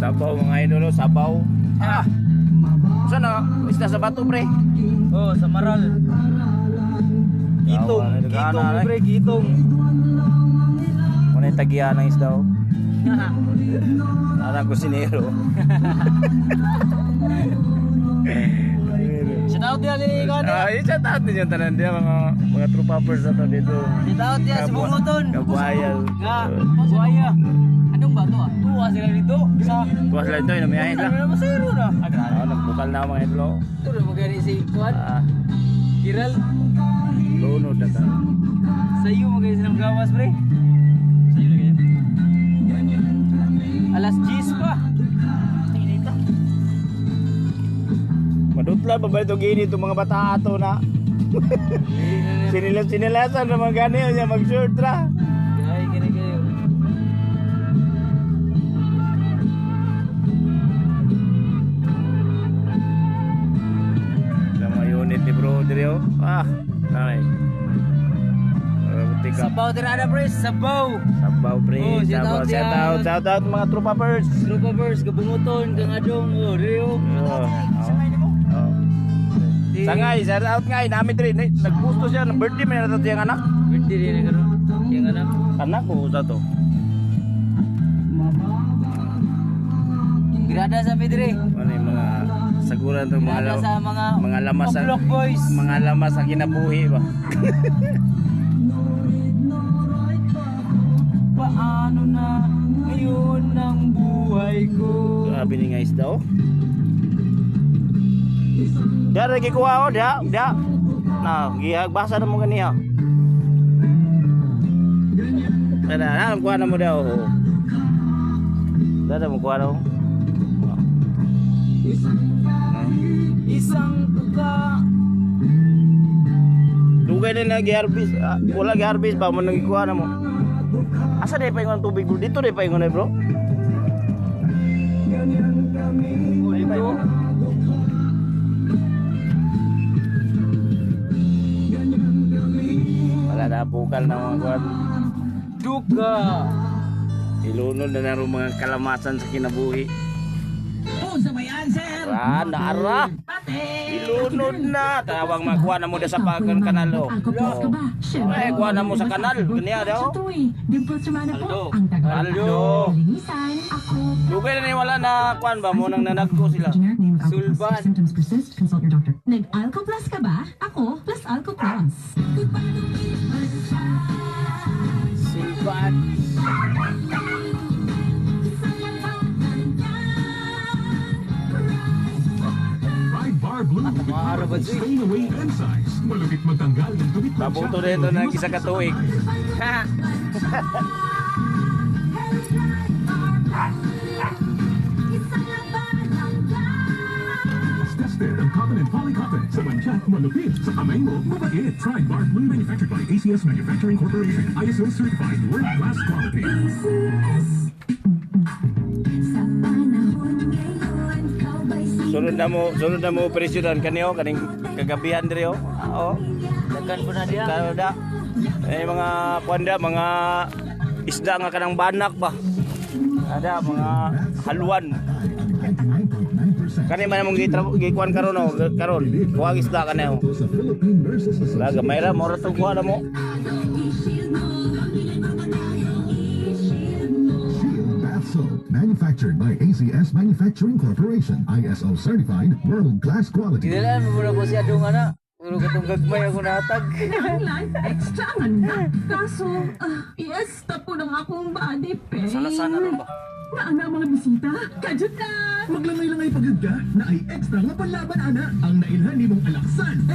Sabaw mga idol, sabaw. Ah. Saan na? Isda sa bato pre. Oh, sa Maral. Kitong, kitong pre, kitong. Muna yung tagihan ng isda oh. Parang kusinero. Shout out dia ni ko ano. Shout out din yung tanan dia mga true poppers na to dito. Shout out dia sa Bunguton. Kabuhayan. Nga, buhaya. Anong bato ah? Tuwa sila dito. Sa Bukas lang ito, inamiyahin lang. Masero na. Nagbukal na mga idol. Ito na magani si Kuan. Kiral. Lunod na ta. Sa'yo magani silang gawas pre. Sa'yo na ganyan. Alas 10 pa. Tingin ito. Madutla ba ba ito gini itong mga bata ato na? Sinilas-sinilasan na mga ganyan niya mag-short ra. Gay, gini kayo. Sa mga unit ni bro Drio. Ay. Sabaw tirada pre, sabaw. Sabaw pre. Oh, Sabaw. Shout out mga true poppers. True poppers, kabunguton, kangadong, oh, Rio. Sangay, shout out nga, namin rin. Nagpusto siya ng birthday, may natatay yung anak. Birthday rin na gano'n. Yung anak. Anak ko, sa to. Grada sa Pedre. Ano yung mga saguran itong Grada sa mga lamas sa Block Boys. mga lamas sa kinabuhi ba? Paano na ngayon ang buhay ko? Grabe ni guys daw. Dia lagi kuha oh, dia. Nah, gihagbasa na mo ganiya. Dada, kuha na mo daw. Dada mo kuha daw. Isang tuka. Dugay na giharbis. Wala giharbis ba mo nang kuha na mo. Asa day pa ingon tubig bro? Dito day pa ingon bro. Dito. Wala na bukal na mga kuwan. Duga. Ilunod na na rin mga kalamasan sa kinabuhi. Sa may answer. Naara. Ilunod na. Tawang makuha na mo da sa pagkan kanal. Ay, kuha na mo sa kanal. Kanya daw. Aldo. Dugay na wala na kuan ba mo nang nanagko sila. Sulban. Nag-Alco Plus ka ba? Ako, plus Alco Plus. Sulban. Staying away enzymes. Malupit magtanggal ng tubig. Mabuto na ito ng isa katuig. Tested ang common and polycotton. Sa manchak, malupit. Sa kamay mo, mabait. Tried Bar Blue, manufactured by ACS Manufacturing Corporation. ISO certified world-class quality. Sunod na mo presyonan kaniyo kaning kagabihan diri oh. Oo. Dagan po na dia. Kada mga kuanda mga isda nga kanang banak ba. Ada mga haluan. Kani man mong gikuan karon oh, karon. Kuha isda kaniyo. Laga mayra mo ra to kuha na mo. Soap, manufactured by ACS Manufacturing Corporation, ISO certified world-class quality. Dilan mo na po siya doon ana. Puro katong gagmay ako natag. Life extra nga. Kaso, yes, tapo ng akong body pain. Sana ron ba? Naana mga bisita, kadyo na! Maglamay-langay pagod ka, na ay extra nga panlaban ana, ang nailhan ni mong alaksan.